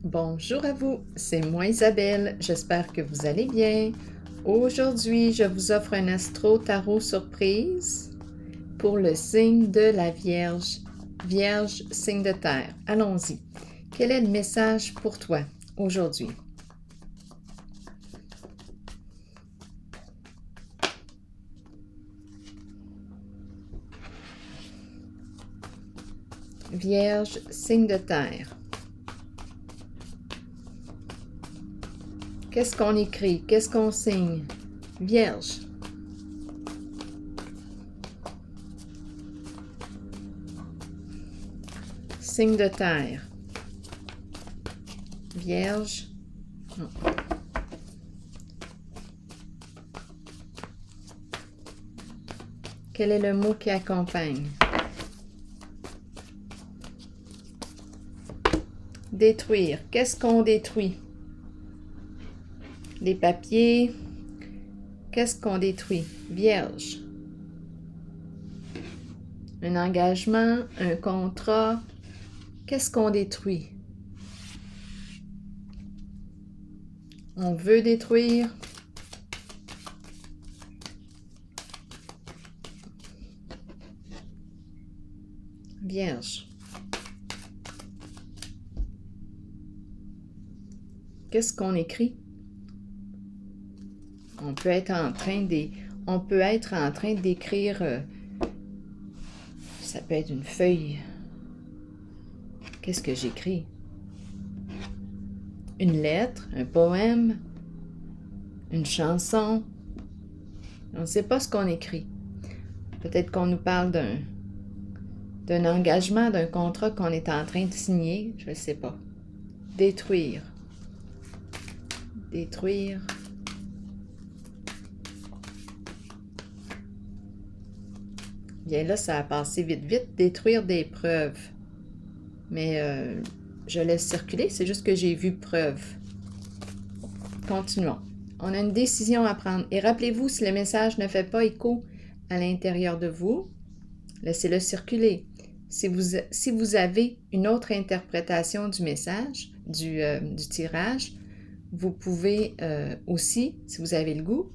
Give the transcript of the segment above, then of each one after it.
Bonjour à vous, c'est moi Isabelle, j'espère que vous allez bien. Aujourd'hui, je vous offre un astro-tarot surprise pour le signe de la Vierge. Vierge, signe de terre. Allons-y. Quel est le message pour toi aujourd'hui? Vierge, signe de terre. Qu'est-ce qu'on écrit? Qu'est-ce qu'on signe? Vierge. Signe de terre. Vierge. Non. Quel est le mot qui accompagne? Détruire. Qu'est-ce qu'on détruit? Les papiers. Qu'est-ce qu'on détruit? Vierge. Un engagement, un contrat. Qu'est-ce qu'on détruit? On veut détruire. Vierge. Qu'est-ce qu'on écrit? On peut être en train d'écrire, ça peut être une feuille. Qu'est-ce que j'écris? Une lettre, un poème, une chanson. On ne sait pas ce qu'on écrit. Peut-être qu'on nous parle d'un engagement, d'un contrat qu'on est en train de signer, je ne sais pas. Détruire. Détruire. Bien là, ça a passé vite, vite. Détruire des preuves. Mais je laisse circuler, c'est juste que j'ai vu preuve. Continuons. On a une décision à prendre. Et rappelez-vous, si le message ne fait pas écho à l'intérieur de vous, laissez-le circuler. Si vous avez une autre interprétation du message, du tirage, vous pouvez aussi, si vous avez le goût,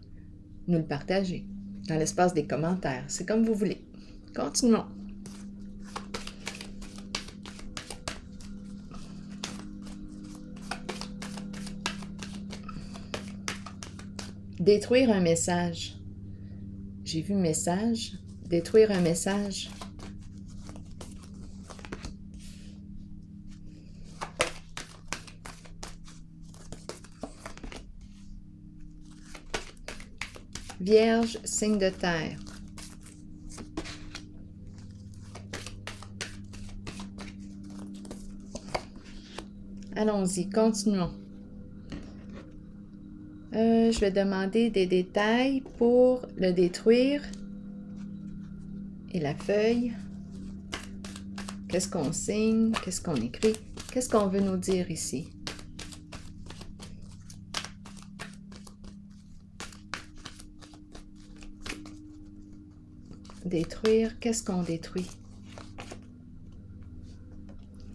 nous le partager dans l'espace des commentaires. C'est comme vous voulez. Continuons. Détruire un message. J'ai vu message. Détruire un message. Vierge, signe de terre. Allons-y, continuons. Je vais demander des détails pour le détruire et la feuille. Qu'est-ce qu'on signe? Qu'est-ce qu'on écrit? Qu'est-ce qu'on veut nous dire ici? Détruire, qu'est-ce qu'on détruit?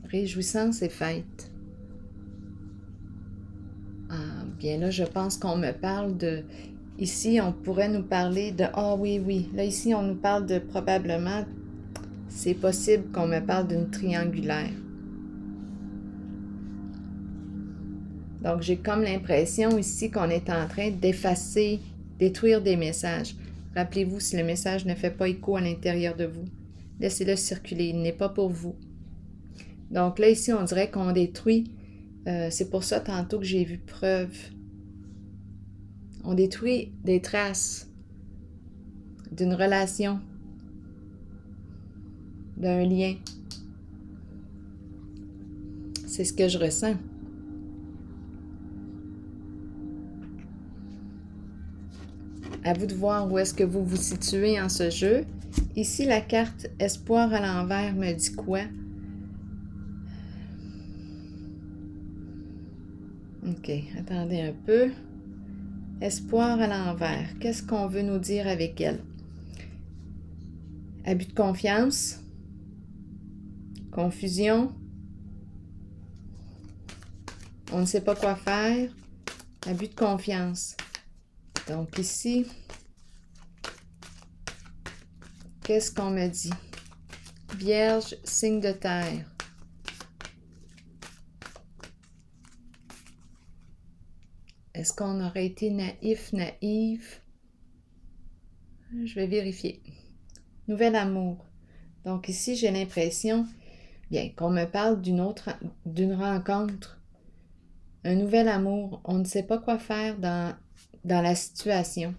Réjouissance et fête. Bien là, je pense qu'on me parle de... Ici, on pourrait nous parler de... Ah oui, oui. Là, ici, on nous parle de probablement... C'est possible qu'on me parle d'une triangulaire. Donc, j'ai comme l'impression ici qu'on est en train d'effacer, détruire des messages. Rappelez-vous, si le message ne fait pas écho à l'intérieur de vous, laissez-le circuler. Il n'est pas pour vous. Donc là, ici, on dirait qu'on détruit... c'est pour ça, tantôt, que j'ai vu preuve. On détruit des traces d'une relation, d'un lien. C'est ce que je ressens. À vous de voir où est-ce que vous vous situez en ce jeu. Ici, la carte Espoir à l'envers me dit quoi? OK, attendez un peu. Espoir à l'envers. Qu'est-ce qu'on veut nous dire avec elle? Abus de confiance. Confusion. On ne sait pas quoi faire. Abus de confiance. Donc ici, qu'est-ce qu'on me dit? Vierge, signe de terre. Est-ce qu'on aurait été naïf, naïve? Je vais vérifier. Nouvel amour. Donc ici, j'ai l'impression, bien, qu'on me parle d'une rencontre. Un nouvel amour. On ne sait pas quoi faire dans la situation.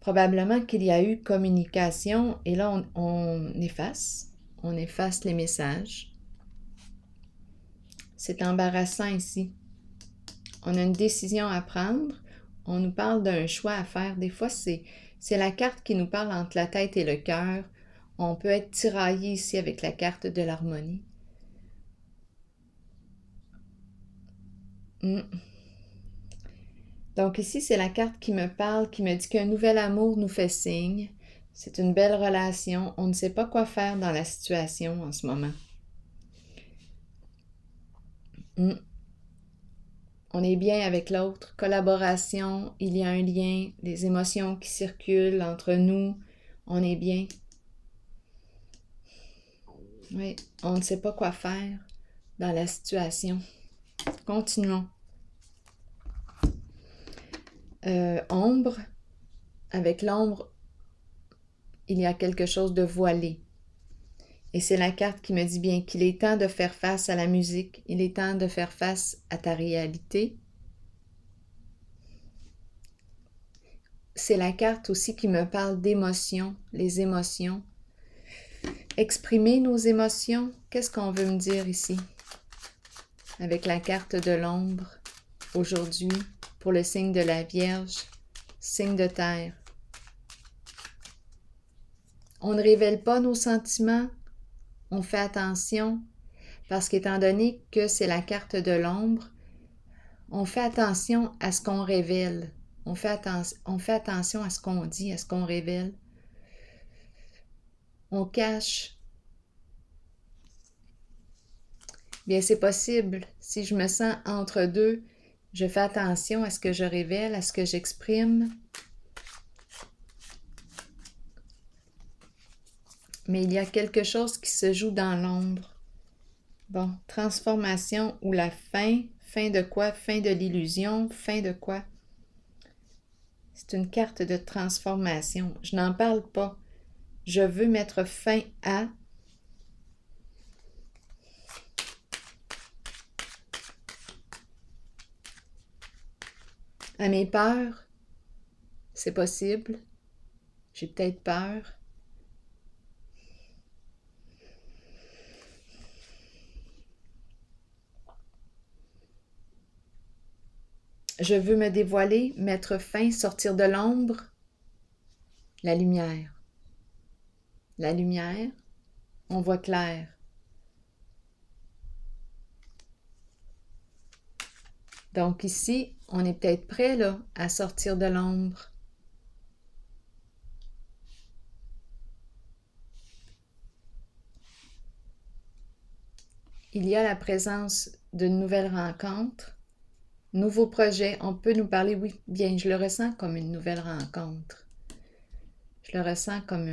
Probablement qu'il y a eu communication et là, on efface. On efface les messages. C'est embarrassant ici. On a une décision à prendre. On nous parle d'un choix à faire. Des fois, c'est la carte qui nous parle entre la tête et le cœur. On peut être tiraillé ici avec la carte de l'harmonie. Donc ici, c'est la carte qui me parle, qui me dit qu'un nouvel amour nous fait signe. C'est une belle relation. On ne sait pas quoi faire dans la situation en ce moment. On est bien avec l'autre. Collaboration, il y a un lien, des émotions qui circulent entre nous. On est bien. Oui, on ne sait pas quoi faire dans la situation. Continuons. Ombre. Avec l'ombre, il y a quelque chose de voilé. Et c'est la carte qui me dit bien qu'il est temps de faire face à la musique. Il est temps de faire face à ta réalité. C'est la carte aussi qui me parle d'émotions, les émotions. Exprimer nos émotions, qu'est-ce qu'on veut me dire ici? Avec la carte de l'ombre, aujourd'hui, pour le signe de la Vierge, signe de terre. On ne révèle pas nos sentiments, on fait attention, parce qu'étant donné que c'est la carte de l'ombre, on fait attention à ce qu'on révèle. On fait attention à ce qu'on dit, à ce qu'on révèle. On cache. Bien, c'est possible. Si je me sens entre deux, je fais attention à ce que je révèle, à ce que j'exprime. Mais il y a quelque chose qui se joue dans l'ombre. Bon, transformation ou la fin. Fin de quoi? Fin de l'illusion. Fin de quoi? C'est une carte de transformation. Je n'en parle pas. Je veux mettre fin à mes peurs. C'est possible. J'ai peut-être peur. Je veux me dévoiler, mettre fin, sortir de l'ombre. La lumière. La lumière, on voit clair. Donc ici, on est peut-être prêt là, à sortir de l'ombre. Il y a la présence d'une nouvelle rencontre, nouveau projet. On peut nous parler, oui, bien, je le ressens comme une nouvelle rencontre. Je le ressens comme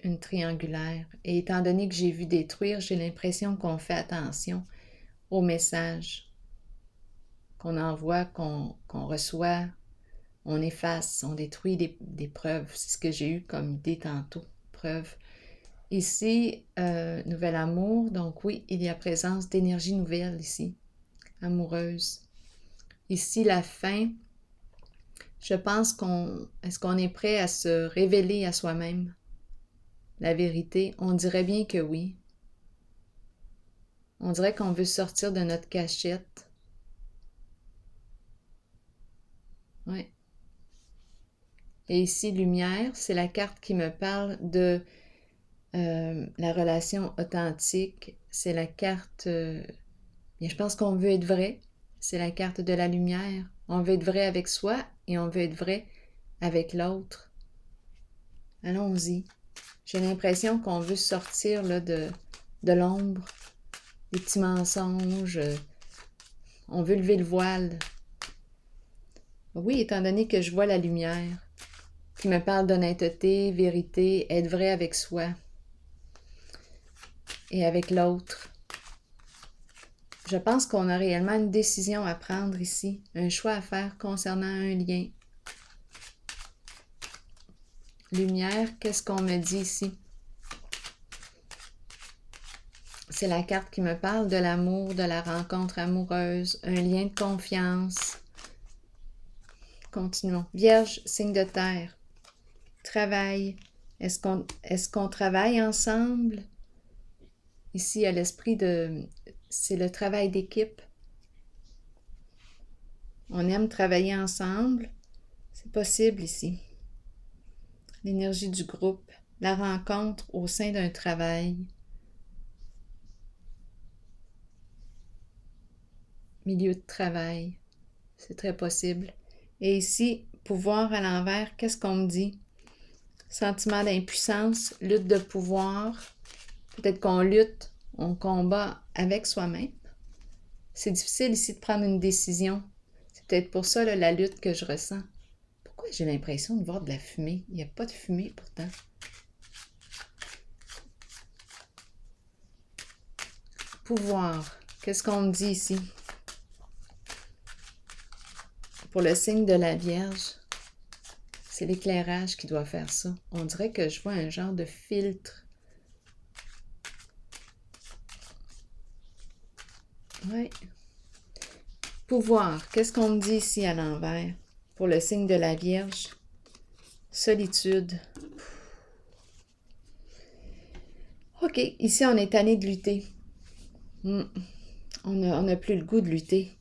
une triangulaire. Et étant donné que j'ai vu détruire, j'ai l'impression qu'on fait attention aux messages qu'on envoie, qu'on reçoit, on efface, on détruit des preuves. C'est ce que j'ai eu comme idée tantôt, preuves. Ici, nouvel amour, donc oui, il y a présence d'énergie nouvelle ici, amoureuse. Ici, la fin, je pense est-ce qu'on est prêt à se révéler à soi-même? La vérité, on dirait bien que oui. On dirait qu'on veut sortir de notre cachette. Oui. Et ici, lumière, c'est la carte qui me parle de la relation authentique. C'est la carte... je pense qu'on veut être vrai. C'est la carte de la lumière. On veut être vrai avec soi et on veut être vrai avec l'autre. Allons-y. J'ai l'impression qu'on veut sortir là, de l'ombre, des petits mensonges, On veut lever le voile. Oui, étant donné que je vois la lumière qui me parle d'honnêteté, vérité, être vrai avec soi et avec l'autre. Je pense qu'on a réellement une décision à prendre ici, un choix à faire concernant un lien. Lumière, qu'est-ce qu'on me dit ici? C'est la carte qui me parle de l'amour, de la rencontre amoureuse, un lien de confiance. Continuons. Vierge, signe de terre. Travail. Est-ce qu'on travaille ensemble? Ici, à l'esprit de... C'est le travail d'équipe. On aime travailler ensemble. C'est possible ici. L'énergie du groupe. La rencontre au sein d'un travail. Milieu de travail. C'est très possible. Et ici, pouvoir à l'envers, qu'est-ce qu'on me dit? Sentiment d'impuissance, lutte de pouvoir. Peut-être qu'on lutte, on combat avec soi-même. C'est difficile ici de prendre une décision. C'est peut-être pour ça la lutte que je ressens. Pourquoi j'ai l'impression de voir de la fumée? Il n'y a pas de fumée pourtant. Pouvoir. Qu'est-ce qu'on me dit ici? Pour le signe de la Vierge, c'est l'éclairage qui doit faire ça. On dirait que je vois un genre de filtre. Oui. Pouvoir. Qu'est-ce qu'on me dit ici à l'envers? Pour le signe de la Vierge, solitude. OK, ici on est tanné de lutter. On n'a plus le goût de lutter.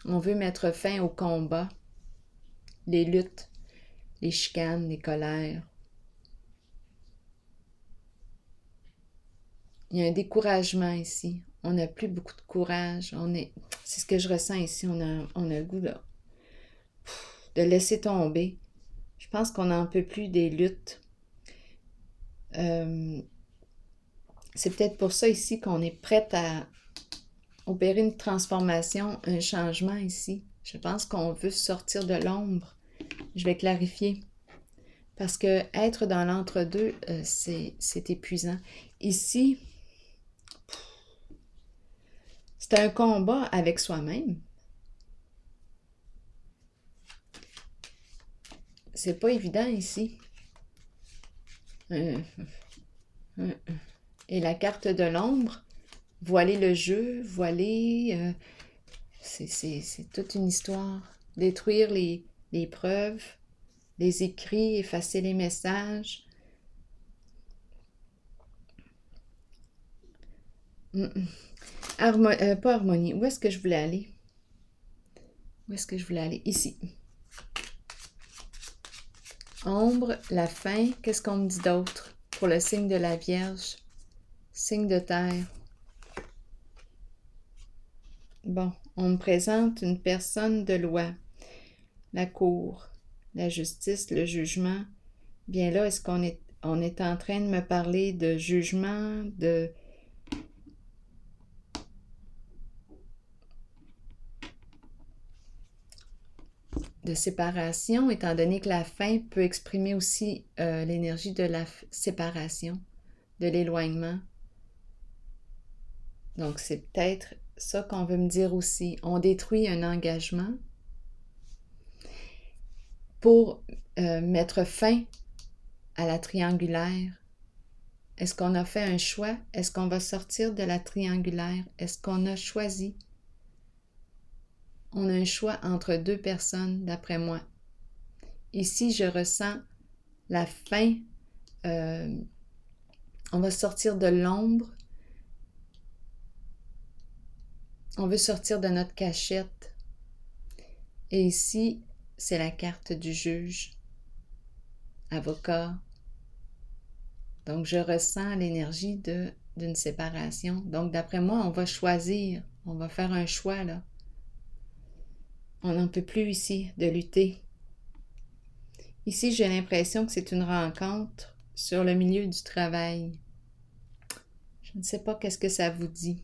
On veut mettre fin au combat, les luttes, les chicanes, les colères. Il y a un découragement ici. On n'a plus beaucoup de courage. C'est ce que je ressens ici. On a le goût de laisser tomber. Je pense qu'on n'en peut plus des luttes. C'est peut-être pour ça ici qu'on est prête à opérer une transformation, un changement ici. Je pense qu'on veut sortir de l'ombre. Je vais clarifier. Parce que être dans l'entre-deux, c'est épuisant. Ici, c'est un combat avec soi-même. C'est pas évident ici. Et la carte de l'ombre, voiler le jeu, voiler, c'est toute une histoire. Détruire les preuves, les écrits, effacer les messages. Pas harmonie. Où est-ce que je voulais aller? Où est-ce que je voulais aller? Ici. Ombre, la fin. Qu'est-ce qu'on me dit d'autre? Pour le signe de la Vierge. Signe de terre. Bon, on me présente une personne de loi. La cour, la justice, le jugement. Bien là, est-ce qu'on est en train de me parler de jugement, de séparation, étant donné que la fin peut exprimer aussi l'énergie de la séparation, de l'éloignement. Donc, c'est peut-être ça qu'on veut me dire aussi. On détruit un engagement pour mettre fin à la triangulaire. Est-ce qu'on a fait un choix? Est-ce qu'on va sortir de la triangulaire? Est-ce qu'on a choisi? On a un choix entre deux personnes, d'après moi. Ici, je ressens la fin. On va sortir de l'ombre. On veut sortir de notre cachette. Et ici, c'est la carte du juge, avocat. Donc, je ressens l'énergie d'une séparation. Donc, d'après moi, on va choisir. On va faire un choix, là. On n'en peut plus ici de lutter. Ici, j'ai l'impression que c'est une rencontre sur le milieu du travail. Je ne sais pas qu'est-ce que ça vous dit.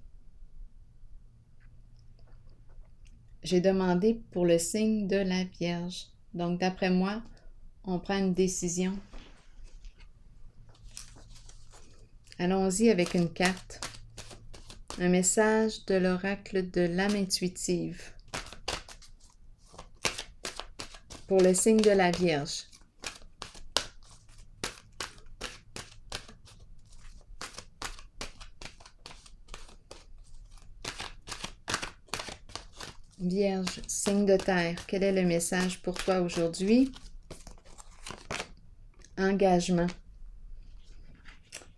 j'ai demandé pour le signe de la Vierge. Donc, d'après moi, on prend une décision. Allons-y avec une carte. Un message de l'oracle de l'âme intuitive pour le signe de la Vierge. Vierge, signe de terre, quel est le message pour toi aujourd'hui? Engagement.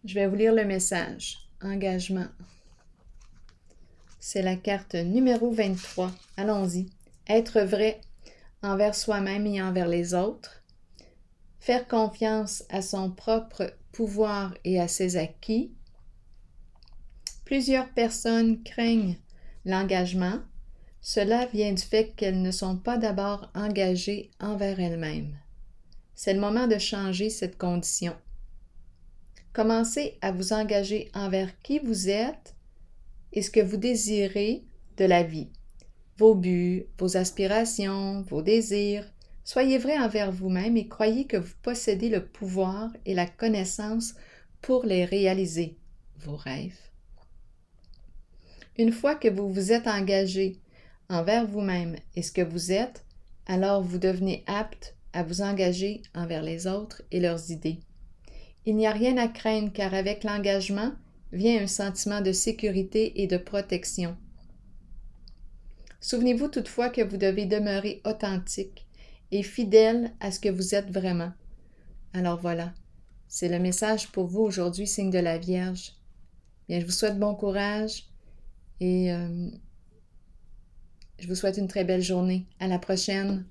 Je vais vous lire le message. Engagement. C'est la carte numéro 23. Allons-y. Être vrai envers soi-même et envers les autres. Faire confiance à son propre pouvoir et à ses acquis. Plusieurs personnes craignent l'engagement. Cela vient du fait qu'elles ne sont pas d'abord engagées envers elles-mêmes. C'est le moment de changer cette condition. Commencez à vous engager envers qui vous êtes et ce que vous désirez de la vie. Vos buts, vos aspirations, vos désirs. Soyez vrai envers vous-même et croyez que vous possédez le pouvoir et la connaissance pour les réaliser, vos rêves. Une fois que vous vous êtes engagé envers vous-même et ce que vous êtes, alors vous devenez apte à vous engager envers les autres et leurs idées. Il n'y a rien à craindre car avec l'engagement vient un sentiment de sécurité et de protection. Souvenez-vous toutefois que vous devez demeurer authentique et fidèle à ce que vous êtes vraiment. Alors voilà, c'est le message pour vous aujourd'hui, signe de la Vierge. Bien, je vous souhaite bon courage et je vous souhaite une très belle journée. À la prochaine!